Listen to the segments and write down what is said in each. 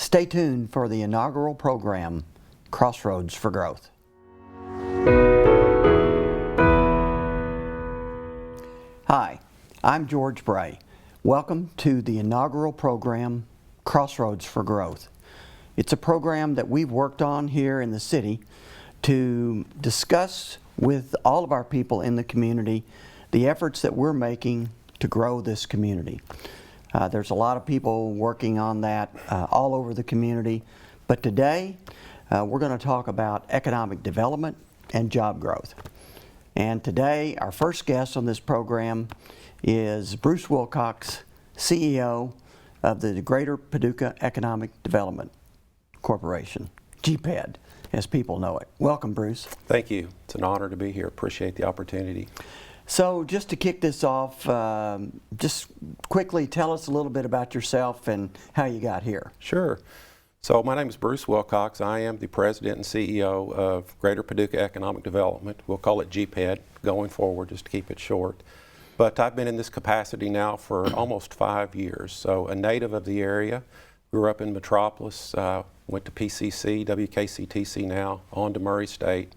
Stay tuned for the inaugural program, Crossroads for Growth. Hi, I'm George Bray. Welcome to the inaugural program, Crossroads for Growth. It's a program that we've worked on here in the city to discuss with all of our people in the community the efforts that we're making to grow this community. There's a lot of people working on that all over the community, but today we're going to talk about economic development and job growth. And today our first guest on this program is Bruce Wilcox, CEO of the Greater Paducah Economic Development Corporation, GPED, as people know it. Welcome, Bruce. Thank you. It's an honor to be here. Appreciate the opportunity. So just to kick this off, just quickly tell us a little bit about yourself and how you got here. Sure. So my name is Bruce Wilcox. I am the president and CEO of Greater Paducah Economic Development. We'll call it GPED going forward, just to keep it short. But I've been in this capacity now for almost 5 years. So a native of the area, grew up in Metropolis, went to PCC, WKCTC now, on to Murray State.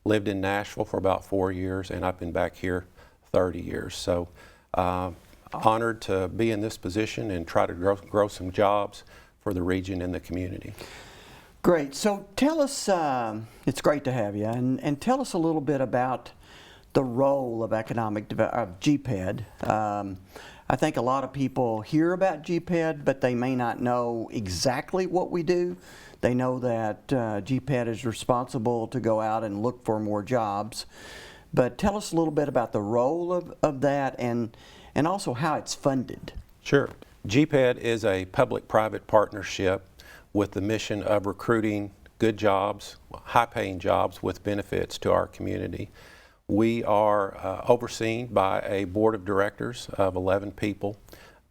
Lived in Nashville for about 4 years, and I've been back here 30 years. So honored to be in this position and try to grow some jobs for the region and the community. Great. So tell us, it's great to have you, and tell us a little bit about the role of GPED. I think a lot of people hear about GPED, but they may not know exactly what we do. They know that GPED is responsible to go out and look for more jobs. But tell us a little bit about the role of that and also how it's funded. Sure. GPED is a public-private partnership with the mission of recruiting good jobs, high-paying jobs with benefits to our community. We are overseen by a board of directors of 11 people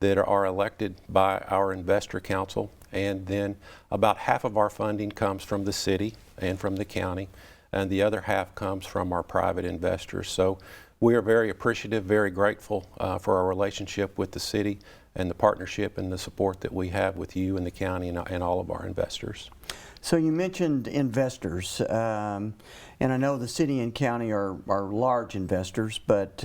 that are elected by our investor council, and then about half of our funding comes from the city and from the county, and the other half comes from our private investors. So we are very appreciative, very grateful for our relationship with the city and the partnership and the support that we have with you and the county and all of our investors. So you mentioned investors, and I know the city and county are large investors, but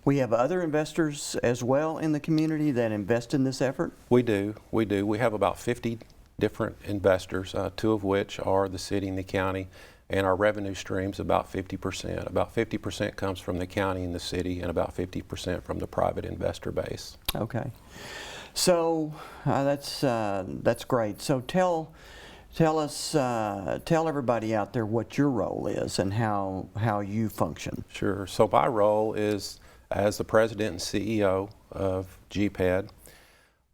we have other investors as well in the community that invest in this effort? We do. We have about 50 different investors, 2 of which are the city and the county, and our revenue stream's about 50%. About 50% comes from the county and the city, and about 50% from the private investor base. Okay. So that's great. So tell everybody out there what your role is and how you function. Sure. So my role is as the president and CEO of GPED.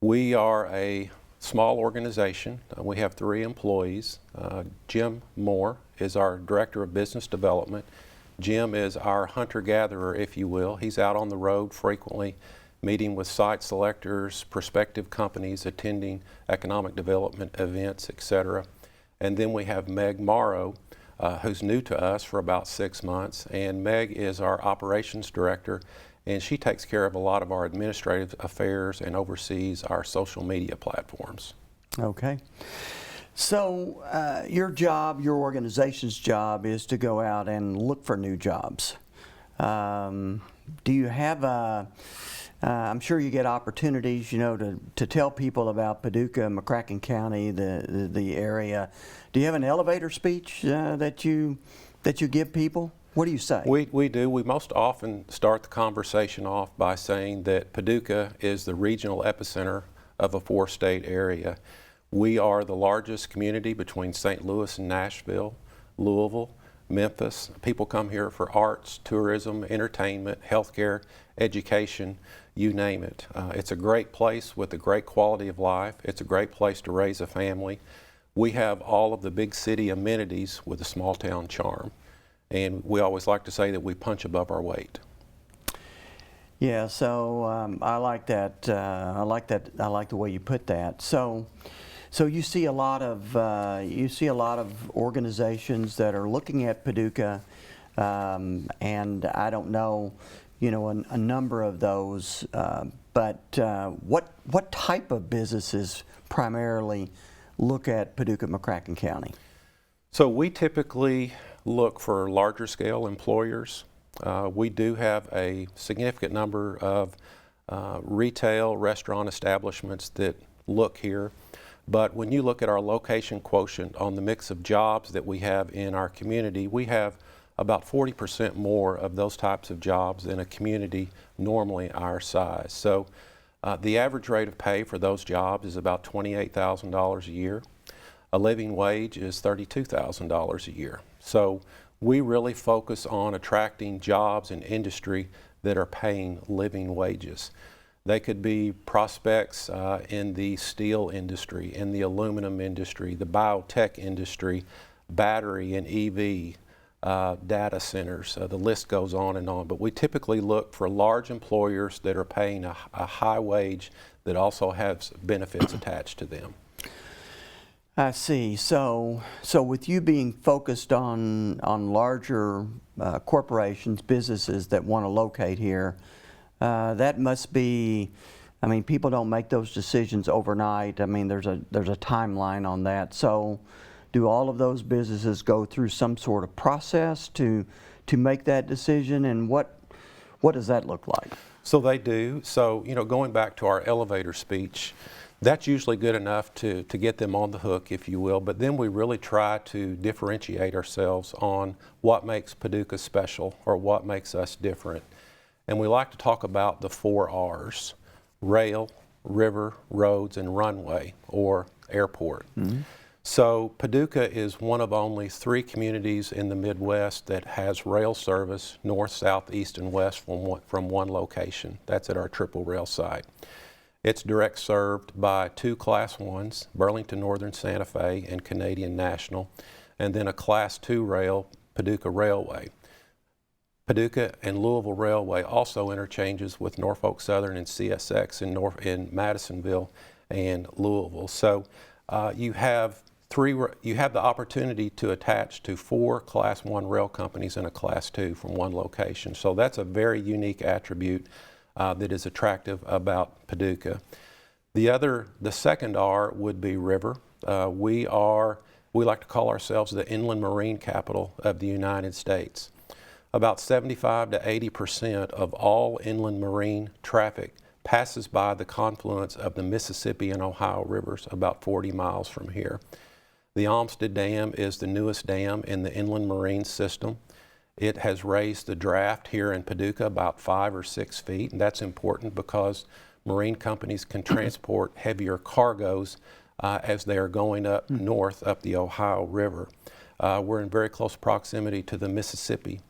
We are a small organization. We have 3 employees. Jim Moore is our director of business development. Jim is our hunter-gatherer, if you will. He's out on the road frequently, meeting with site selectors, prospective companies, attending economic development events, etc. And then we have Meg Morrow, who's new to us for about 6 months, and Meg is our operations director, and she takes care of a lot of our administrative affairs and oversees our social media platforms. Okay. So your organization's job is to go out and look for new jobs. Do you have I'm sure you get opportunities, to tell people about Paducah and McCracken County, the area. Do you have an elevator speech that you give people? What do you say? We do. We most often start the conversation off by saying that Paducah is the regional epicenter of a 4-state area. We are the largest community between St. Louis and Nashville, Louisville, Memphis. People come here for arts, tourism, entertainment, healthcare, education, you name it. It's a great place with a great quality of life. It's a great place to raise a family. We have all of the big city amenities with a small town charm. And we always like to say that we punch above our weight. Yeah, so I like that. I like the way you put that. So you see a lot of organizations that are looking at Paducah, and I don't know, a number of those. But what type of businesses primarily look at Paducah McCracken County? So we typically look for larger scale employers. We do have a significant number of retail restaurant establishments that look here. But when you look at our location quotient on the mix of jobs that we have in our community, we have about 40% more of those types of jobs in a community normally our size. So the average rate of pay for those jobs is about $28,000 a year. A living wage is $32,000 a year. So we really focus on attracting jobs in industry that are paying living wages. They could be prospects in the steel industry, in the aluminum industry, the biotech industry, battery and EV, data centers, the list goes on and on. But we typically look for large employers that are paying a high wage that also has benefits attached to them. I see. So with you being focused on larger corporations, businesses that want to locate here, that must be, I mean, people don't make those decisions overnight. I mean, there's a timeline on that. So do all of those businesses go through some sort of process to make that decision, and what does that look like? So they do. So, you know, going back to our elevator speech, that's usually good enough to get them on the hook, if you will, but then we really try to differentiate ourselves on what makes Paducah special or what makes us different. And we like to talk about the 4 R's: rail, river, roads, and runway, or airport. Mm-hmm. So Paducah is one of only 3 communities in the Midwest that has rail service north, south, east, and west from one location. That's at our triple rail site. It's direct served by 2 Class 1s, Burlington Northern Santa Fe and Canadian National, and then a Class 2 rail, Paducah Railway. Paducah and Louisville Railway also interchanges with Norfolk Southern and CSX in Madisonville and Louisville. So you have the opportunity to attach to 4 Class 1 rail companies and a Class 2 from one location. So that's a very unique attribute that is attractive about Paducah. The second R would be river. We like to call ourselves the inland marine capital of the United States. About 75 to 80% of all inland marine traffic passes by the confluence of the Mississippi and Ohio rivers about 40 miles from here. The Olmsted Dam is the newest dam in the inland marine system. It has raised the draft here in Paducah about 5 or 6 feet, and that's important because marine companies can transport heavier cargoes as they are going up north up the Ohio River. We're in very close proximity to the Mississippi,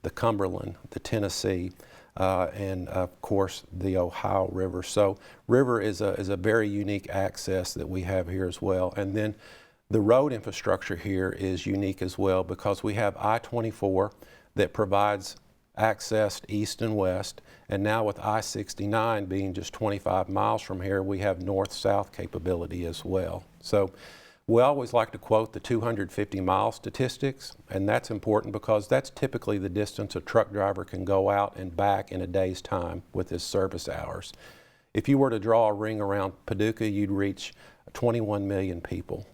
the Cumberland, the Tennessee, and of course the Ohio River. So river is a very unique access that we have here as well. And then the road infrastructure here is unique as well because we have I-24 that provides access east and west, and now with I-69 being just 25 miles from here, we have north-south capability as well. So we always like to quote the 250-mile statistics, and that's important because that's typically the distance a truck driver can go out and back in a day's time with his service hours. If you were to draw a ring around Paducah, you'd reach 21 million people.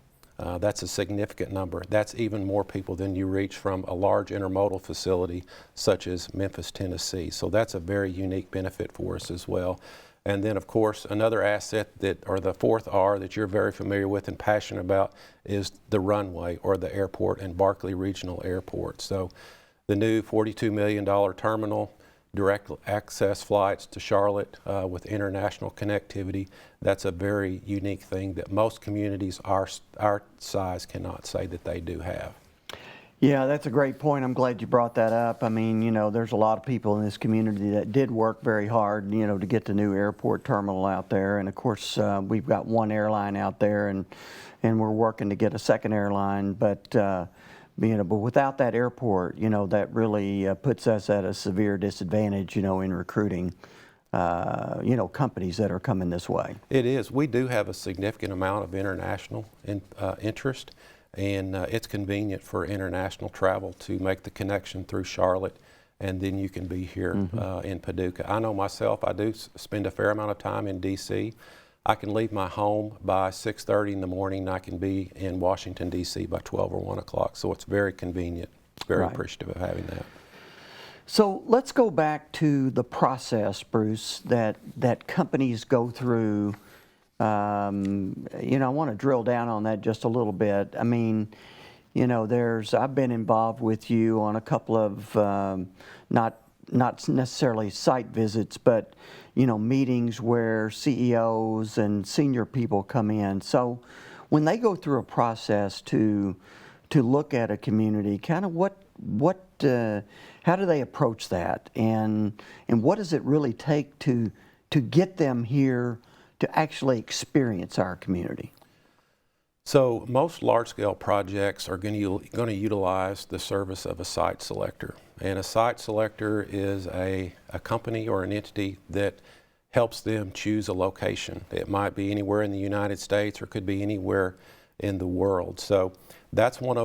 That's a significant number. That's even more people than you reach from a large intermodal facility such as Memphis, Tennessee. So that's a very unique benefit for us as well. And then, of course, another asset or the 4th R that you're very familiar with and passionate about is the runway or the airport and Barkley Regional Airport. So the new $42 million terminal, direct access flights to Charlotte with international connectivity. That's a very unique thing that most communities our size cannot say that they do have. Yeah, that's a great point. I'm glad you brought that up. I mean, you know, there's a lot of people in this community that did work very hard, you know, to get the new airport terminal out there. And of course, we've got one airline out there, and we're working to get a second airline. But but without that airport, you know, that really puts us at a severe disadvantage, you know, in recruiting, you know, companies that are coming this way. It is. We do have a significant amount of international interest, and it's convenient for international travel to make the connection through Charlotte, and then you can be here in Paducah. I know myself, I do spend a fair amount of time in D.C. I can leave my home by 6:30 in the morning, and I can be in Washington, D.C. by 12 or 1 o'clock. So it's very convenient. Very Right. appreciative of having that. So let's go back to the process, Bruce, that companies go through. I want to drill down on that just a little bit. I mean, I've been involved with you on a couple of not necessarily site visits, but meetings where CEOs and senior people come in. So when they go through a process to look at a community, kind of how do they approach that, and what does it really take to get them here to actually experience our community? So most large-scale projects are going to utilize the service of a site selector. And a site selector is a company or an entity that helps them choose a location. It might be anywhere in the United States or could be anywhere in the world. So that's when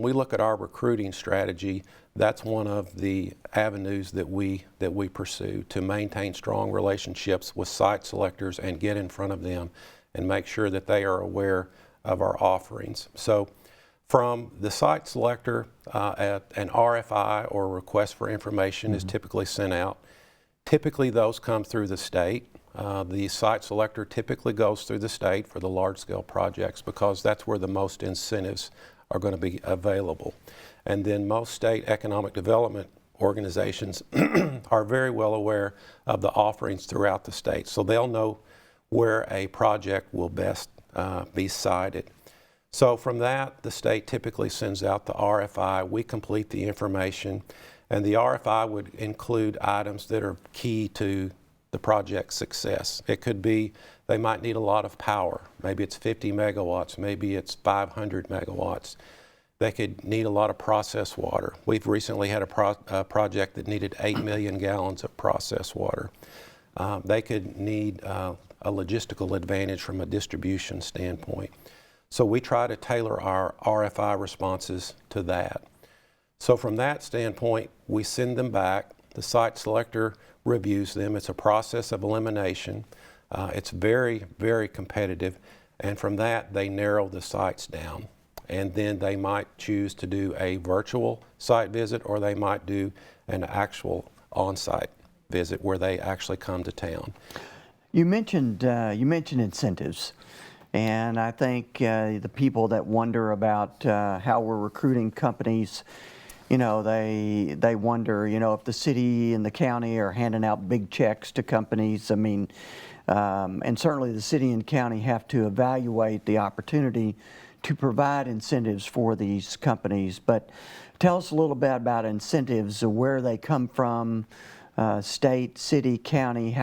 we look at our recruiting strategy, that's one of the avenues that we pursue to maintain strong relationships with site selectors and get in front of them and make sure that they are aware of our offerings. So from the site selector, an RFI or request for information is typically sent out. Typically those come through the state. The site selector typically goes through the state for the large-scale projects because that's where the most incentives are going to be available. And then most state economic development organizations are very well aware of the offerings throughout the state, so they'll know where a project will best be sited. So from that, the state typically sends out the RFI. We complete the information, and the RFI would include items that are key to the project's success. It could be they might need a lot of power. Maybe it's 50 megawatts, maybe it's 500 megawatts. They could need a lot of processed water. We've recently had a project that needed 8 million gallons of processed water. They could need a logistical advantage from a distribution standpoint. So we try to tailor our RFI responses to that. So from that standpoint, we send them back. The site selector reviews them. It's a process of elimination. It's very, very competitive. And from that, they narrow the sites down. And then they might choose to do a virtual site visit, or they might do an actual on-site visit where they actually come to town. You mentioned incentives, and I think the people that wonder about how we're recruiting companies, they wonder, if the city and the county are handing out big checks to companies. I mean, and certainly the city and county have to evaluate the opportunity to provide incentives for these companies. But tell us a little bit about incentives, where they come from, state, city, county.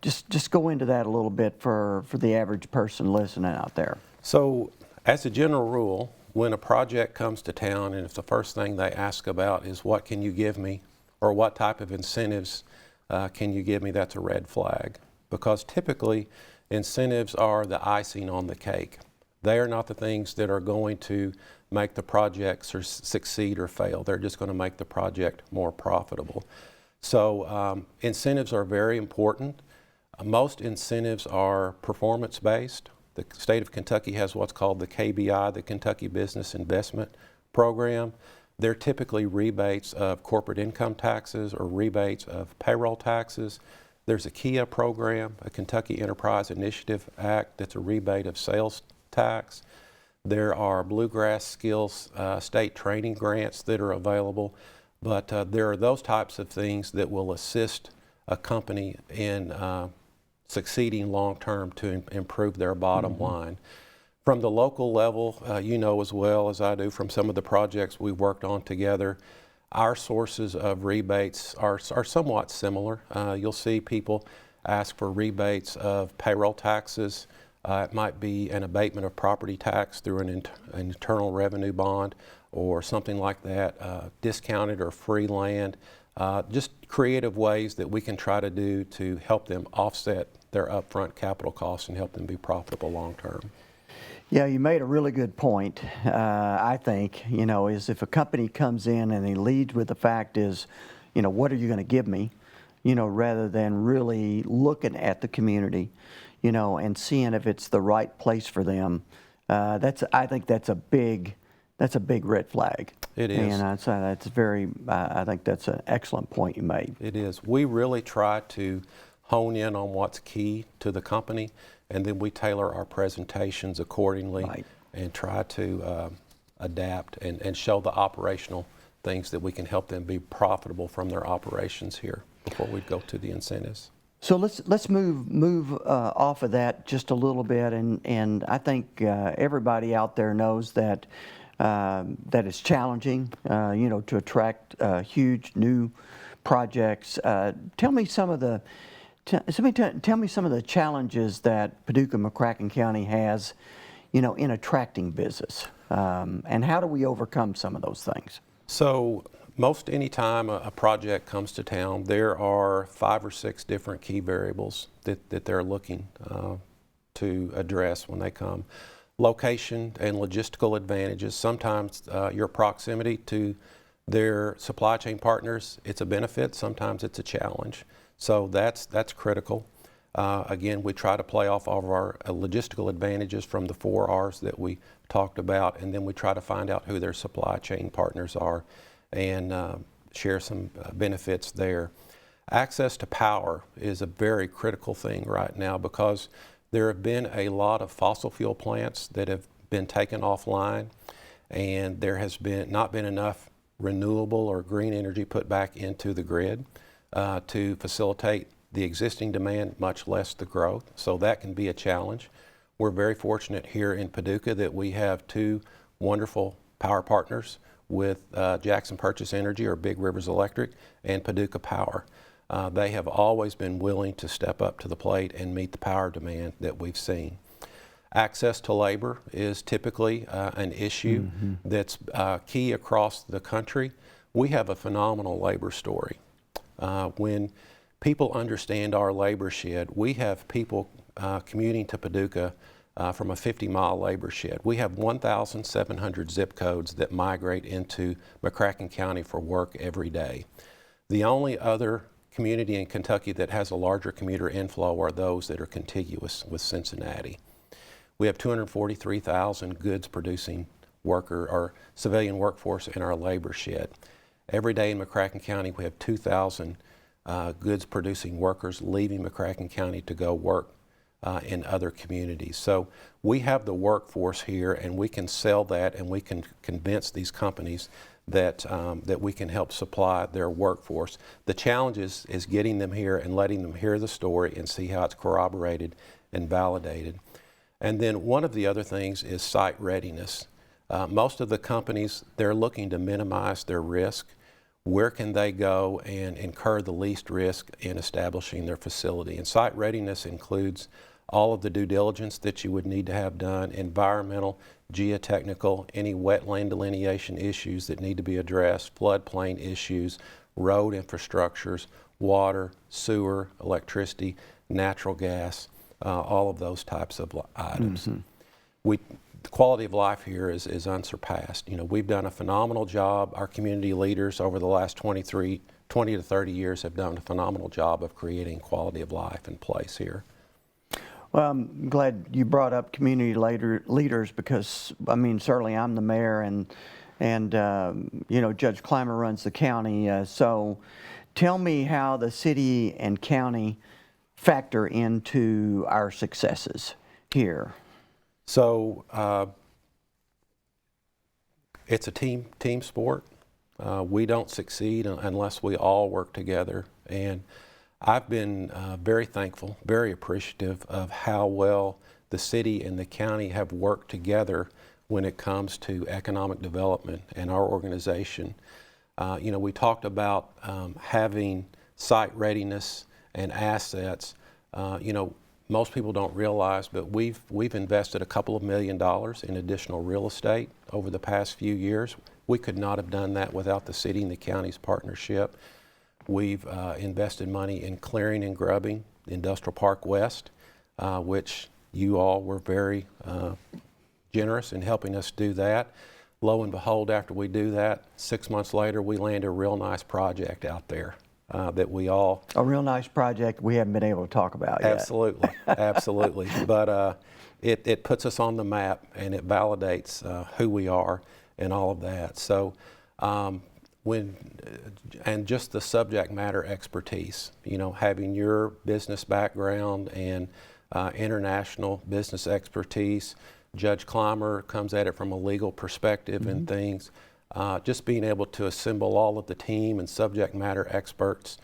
Just go into that a little bit for the average person listening out there. So as a general rule, when a project comes to town, and if the first thing they ask about is what can you give me, or what type of incentives can you give me, that's a red flag. Because typically incentives are the icing on the cake. They are not the things that are going to make the projects or succeed or fail. They're just going to make the project more profitable. So incentives are very important. Most incentives are performance-based. The state of Kentucky has what's called the KBI, the Kentucky Business Investment Program. They're typically rebates of corporate income taxes or rebates of payroll taxes. There's a KIA program, a Kentucky Enterprise Initiative Act, that's a rebate of sales tax. There are Bluegrass Skills state training grants that are available, but there are those types of things that will assist a company in succeeding long-term to improve their bottom line. From the local level, as well as I do from some of the projects we worked on together, our sources of rebates are somewhat similar. You'll see people ask for rebates of payroll taxes. It might be an abatement of property tax through an internal revenue bond or something like that, discounted or free land. Just creative ways that we can try to do to help them offset their upfront capital costs and help them be profitable long term. Yeah, you made a really good point, I think, is if a company comes in and they lead with the fact is, what are you going to give me, rather than really looking at the community. and seeing if it's the right place for them. I think that's a big red flag. It is. And I think that's an excellent point you made. It is. We really try to hone in on what's key to the company, and then we tailor our presentations accordingly. Right. And try to adapt and show the operational things that we can help them be profitable from their operations here before we go to the incentives. So let's move off of that just a little bit, and I think everybody out there knows that it's challenging, to attract huge new projects. Tell me some of the challenges that Paducah McCracken County has, in attracting business, and how do we overcome some of those things? So most any time a project comes to town, there are 5 or 6 different key variables that they're looking to address when they come. Location and logistical advantages. Sometimes your proximity to their supply chain partners, it's a benefit. Sometimes it's a challenge. So that's critical. Again, we try to play off all of our logistical advantages from the 4 R's that we talked about, and then we try to find out who their supply chain partners are and share some benefits there. Access to power is a very critical thing right now because there have been a lot of fossil fuel plants that have been taken offline, and there has not been enough renewable or green energy put back into the grid to facilitate the existing demand, much less the growth. So that can be a challenge. We're very fortunate here in Paducah that we have 2 wonderful power partners with Jackson Purchase Energy, or Big Rivers Electric, and Paducah Power. They have always been willing to step up to the plate and meet the power demand that we've seen. Access to labor is typically an issue that's key across the country. We have a phenomenal labor story. When people understand our labor shed, we have people commuting to Paducah from a 50-mile labor shed. We have 1,700 zip codes that migrate into McCracken County for work every day. The only other community in Kentucky that has a larger commuter inflow are those that are contiguous with Cincinnati. We have 243,000 goods producing worker or civilian workforce in our labor shed. Every day in McCracken County we have 2,000 goods producing workers leaving McCracken County to go work in other communities. So we have the workforce here, and we can sell that, and we can convince these companies that we can help supply their workforce. The challenge is getting them here and letting them hear the story and see how it's corroborated and validated. And then one of the other things is site readiness. Most of the companies, they're looking to minimize their risk. Where can they go and incur the least risk in establishing their facility? And site readiness includes all of the due diligence that you would need to have done, environmental, geotechnical, any wetland delineation issues that need to be addressed, floodplain issues, road infrastructures, water, sewer, electricity, natural gas, all of those types of items. The quality of life here is unsurpassed. We've done a phenomenal job. Our community leaders over the last 20 to 30 years have done a phenomenal job of creating quality of life in place here. Well, I'm glad you brought up community leaders because, certainly I'm the mayor and Judge Clymer runs the county. So tell me how the city and county factor into our successes here. So it's a team sport. We don't succeed unless we all work together. And I've been very thankful, very appreciative of how well the city and the county have worked together when it comes to economic development and our organization. We talked about having site readiness and assets. Most people don't realize, but we've invested a couple of $1 million in additional real estate over the past few years. We could not have done that without the city and the county's partnership. We've invested money in clearing and grubbing Industrial Park West, which you all were very generous in helping us do that. Lo and behold, after we do that, 6 months later, we land a real nice project out there. that we all... A real nice project we haven't been able to talk about yet. Absolutely, absolutely. But it puts us on the map, and it validates who we are and all of that. So and just the subject matter expertise, you know, having your business background and international business expertise. Judge Clymer comes at it from a legal perspective and things. Just being able to assemble all of the team and subject matter experts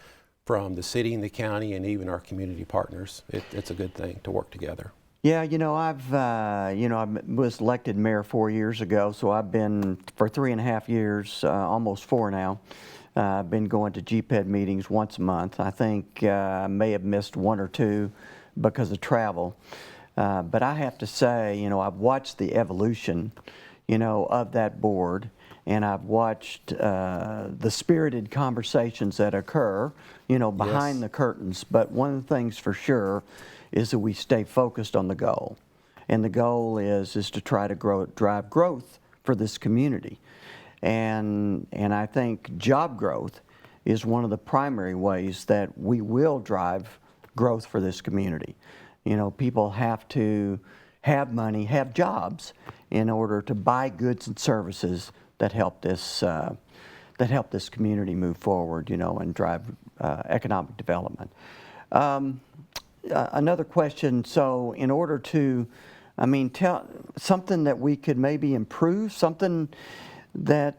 from the city and the county and even our community partners, it's a good thing to work together. Yeah, you know, I was elected mayor 4 years ago, so I've been for 3.5 years, almost 4 now. I've been going to GPED meetings once a month. I think I may have missed 1 or 2 because of travel. But I have to say, you know, I've watched the evolution, you know, of that board, and I've watched the spirited conversations that occur, you know, behind the curtains. But one of the things for sure is that we stay focused on the goal. And the goal is to try to drive growth for this community. And I think job growth is one of the primary ways that we will drive growth for this community. You know, people have to have money, have jobs in order to buy goods and services that help this community move forward, you know, and drive economic development. Another question, so in order to, I mean, tell something that we could maybe improve, something that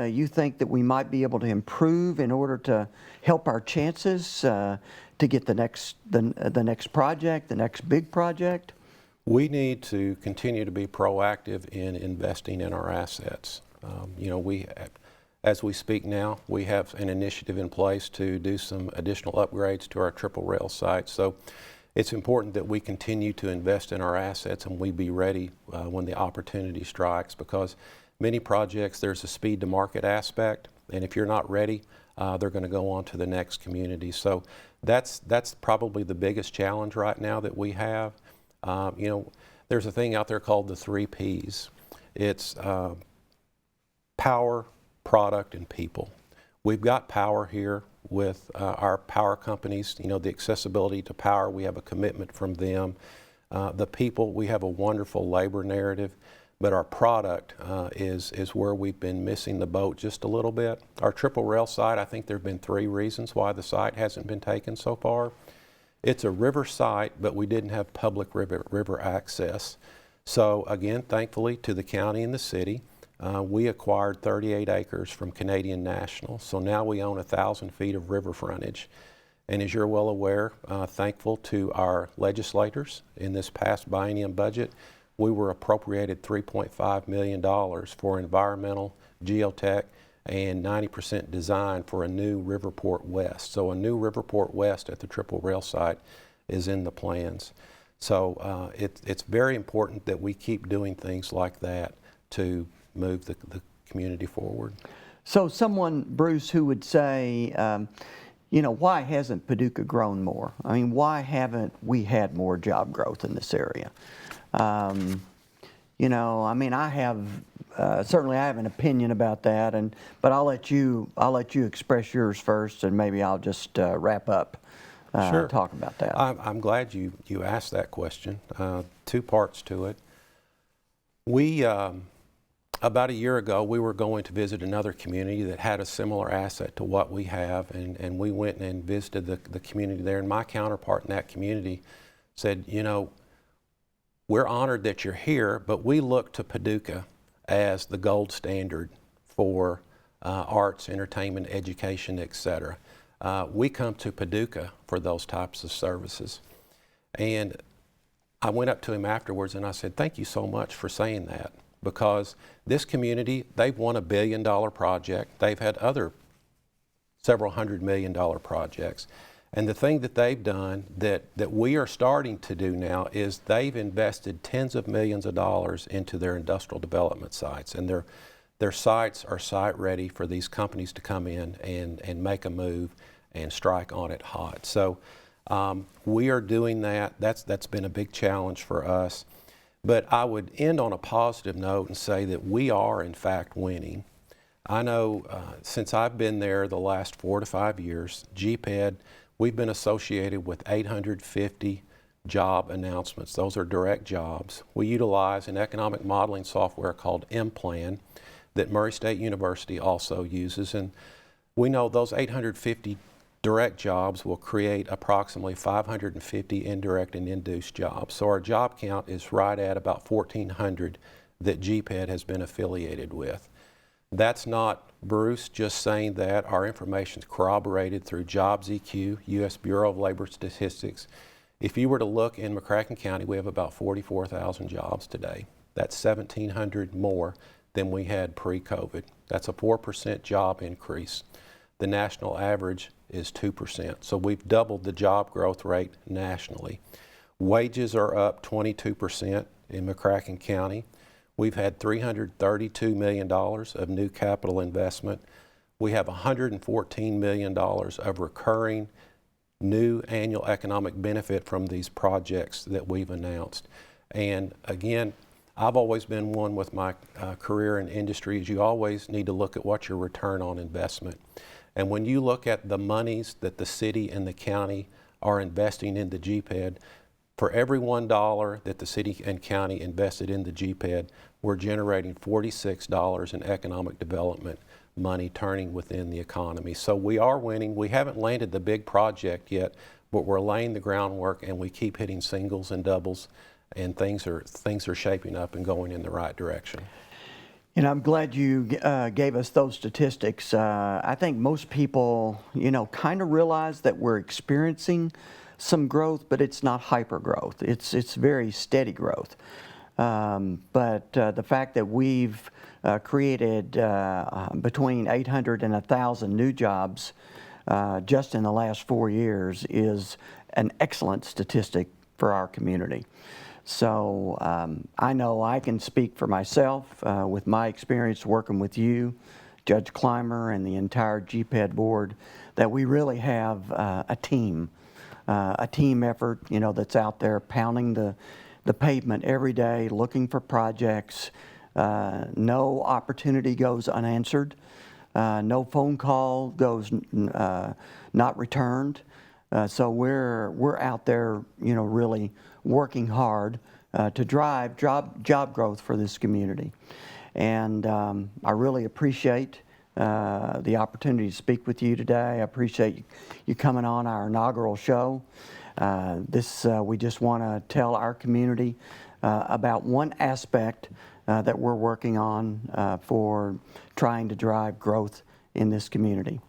you think that we might be able to improve in order to help our chances to get the next project, the next big project? We need to continue to be proactive in investing in our assets. You know, as we speak now, we have an initiative in place to do some additional upgrades to our triple rail site. So it's important that we continue to invest in our assets and we be ready when the opportunity strikes, because many projects, there's a speed to market aspect, and if you're not ready, they're going to go on to the next community. So that's probably the biggest challenge right now that we have. You know, there's a thing out there called the 3 Ps. It's power, product, and people. We've got power here with our power companies, you know, the accessibility to power, we have a commitment from them. The people, we have a wonderful labor narrative, but our product is where we've been missing the boat just a little bit. Our triple rail site, I think there have been 3 reasons why the site hasn't been taken so far. It's a river site, but we didn't have public river access. So again, thankfully to the county and the city, we acquired 38 acres from Canadian National. So now we own 1,000 feet of river frontage. And as you're well aware, thankful to our legislators in this past biennium budget, we were appropriated $3.5 million for environmental, geotech, and 90% design for a new Riverport West. So a new Riverport West at the triple rail site is in the plans. So it's very important that we keep doing things like that to move the community forward. So someone, Bruce, who would say, you know, why hasn't Paducah grown more? I mean, why haven't we had more job growth in this area? You know, I mean, I have certainly I have an opinion about that, but I'll let you express yours first, and maybe I'll just wrap up talking about that. I'm glad you asked that question. 2 parts to it. We about a year ago, we were going to visit another community that had a similar asset to what we have, and we went and visited the community there, and my counterpart in that community said, you know, we're honored that you're here, but we look to Paducah as the gold standard for arts, entertainment, education, etc. We come to Paducah for those types of services. And I went up to him afterwards and I said, thank you so much for saying that, because this community, they've won $1 billion project. They've had other several $100 million projects. And the thing that they've done that we are starting to do now is they've invested tens of millions of dollars into their industrial development sites. And their sites are site ready for these companies to come in and make a move and strike on it hot. So we are doing that. That's been a big challenge for us. But I would end on a positive note and say that we are in fact winning. I know since I've been there the last 4 to 5 years, GPED, we've been associated with 850 job announcements. Those are direct jobs. We utilize an economic modeling software called M-Plan that Murray State University also uses, and we know those 850 direct jobs will create approximately 550 indirect and induced jobs. So our job count is right at about 1,400 that GPED has been affiliated with. That's not Bruce just saying that. Our information is corroborated through Jobs EQ, U.S. Bureau of Labor Statistics. If you were to look in McCracken County, we have about 44,000 jobs today. That's 1,700 more than we had pre-COVID. That's a 4% job increase. The national average is 2%. So we've doubled the job growth rate nationally. Wages are up 22% in McCracken County. We've had $332 million of new capital investment. We have $114 million of recurring new annual economic benefit from these projects that we've announced. And again, I've always been one with my career in industry is you always need to look at what your return on investment. And when you look at the monies that the city and the county are investing into GPED, for every $1 that the city and county invested in the GPED, we're generating $46 in economic development money turning within the economy. So we are winning. We haven't landed the big project yet, but we're laying the groundwork and we keep hitting singles and doubles, and things are shaping up and going in the right direction. And I'm glad you gave us those statistics. I think most people, kind of realize that we're experiencing some growth, but it's not hyper growth. It's very steady growth. But the fact that we've created between 800 and 1,000 new jobs just in the last 4 years is an excellent statistic for our community. So I know I can speak for myself with my experience working with you, Judge Clymer, and the entire GPED board, that we really have a team effort, that's out there pounding the pavement every day, looking for projects. No opportunity goes unanswered. No phone call goes not returned. So we're out there, really working hard to drive job growth for this community. And I really appreciate the opportunity to speak with you today. I appreciate you coming on our inaugural show. We just want to tell our community about one aspect that we're working on for trying to drive growth in this community.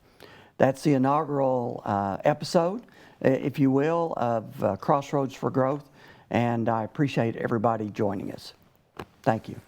That's the inaugural episode, if you will, of Crossroads for Growth, and I appreciate everybody joining us. Thank you.